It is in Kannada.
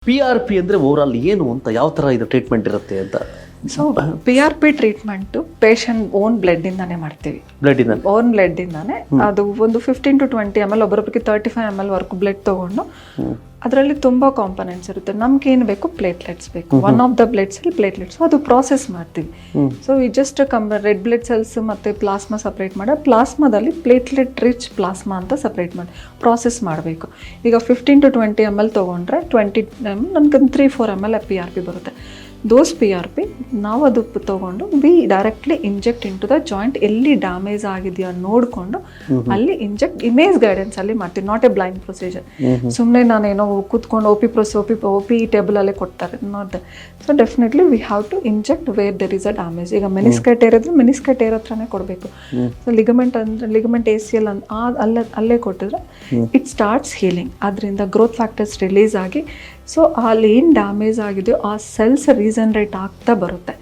PRP ಅಂದರೆ ಓವರಾಲ್ ಏನು ಅಂತ, ಯಾವ ಥರ ಇದು ಟ್ರೀಟ್ಮೆಂಟ್ ಇರುತ್ತೆ ಅಂತ? So PRP treatment patient own ಬ್ಲಡ್ಡಿಂದಾನೇ ಮಾಡ್ತೀವಿ. ಬ್ಲಡ್ಡಿಂದ ಓನ್ ಬ್ಲಡ್ಡಿಂದಾನೇ ಅದು ಒಂದು 15 to 20 ml, ಒಬ್ಬೊಬ್ಬರಿಗೆ 35 ml ವರ್ಗೂ ಬ್ಲಡ್ ತೊಗೊಂಡು ಅದರಲ್ಲಿ ತುಂಬ ಕಾಂಪೊನೆಂಟ್ಸ್ ಇರುತ್ತೆ. ನಮ್ಗೆ ಏನು ಬೇಕು, ಪ್ಲೇಟ್ಲೆಟ್ಸ್ ಬೇಕು. ಒನ್ ಆಫ್ ದ ಬ್ಲಡ್ಸಲ್ಲಿ ಪ್ಲೇಟ್ಲೆಟ್ಸ್ ಅದು ಪ್ರಾಸೆಸ್ ಮಾಡ್ತೀವಿ. ಸೊ ಈ ಜಸ್ಟ್ ರೆಡ್ ಬ್ಲಡ್ ಸೆಲ್ಸ್ ಮತ್ತು ಪ್ಲಾಸ್ಮಾ ಸಪ್ರೇಟ್ ಮಾಡಿ, ಪ್ಲಾಸ್ಮಾದಲ್ಲಿ ಪ್ಲೇಟ್ಲೆಟ್ ರಿಚ್ ಪ್ಲಾಸ್ಮಾ ಅಂತ ಸಪ್ರೇಟ್ ಮಾಡಿ ಪ್ರಾಸೆಸ್ ಮಾಡಬೇಕು. ಈಗ 15 to 20 ml ತೊಗೊಂಡ್ರೆ 20 ನನ್ಗೆ 3-4 ml PRP ಬರುತ್ತೆ. ದೋಸ್ PRP ನಾವು ಅದು ತೊಗೊಂಡು directly inject into the joint, ಎಲ್ಲಿ ಡ್ಯಾಮೇಜ್ ಆಗಿದೆಯಾ ನೋಡಿಕೊಂಡು ಅಲ್ಲಿ ಇಂಜೆಕ್ಟ್ ಇಮೇಜ್ ಗೈಡೆನ್ಸ್ ಅಲ್ಲಿ ಮಾಡ್ತೀವಿ. Not a blind procedure. ಸುಮ್ಮನೆ ನಾನೇನೋ ಕೂತ್ಕೊಂಡು OP ಟೇಬಲಲ್ಲೇ ಕೊಡ್ತಾರೆ, not the. So definitely we have to inject where there is a damage. ಈಗ ಮೆನಿಸ್ಕೈಟ್ ಏರಿದ್ರೆ ಮೆನಿಸ್ಕೈಟ್ ಏರ್ ಹತ್ರನೇ ಕೊಡಬೇಕು. ಸೊ ಲಿಗಮೆಂಟ್ ಅಂದರೆ ಲಿಗಮೆಂಟ್ ACL ಅಲ್ಲೇ ಕೊಟ್ಟಿದ್ರೆ ಇಟ್ ಸ್ಟಾರ್ಟ್ಸ್ ಹೀಲಿಂಗ್. ಅದರಿಂದ ಗ್ರೋತ್ ಫ್ಯಾಕ್ಟರ್ಸ್ ರಿಲೀಸ್ ಆಗಿ ಸೊ ಅಲ್ಲಿ ಏನು ಡ್ಯಾಮೇಜ್ ಆಗಿದೆಯೋ ಆ ಸೆಲ್ಸ್ ರೀಜನರೇಟ್ ಆಗ್ತಾ ಬರುತ್ತೆ.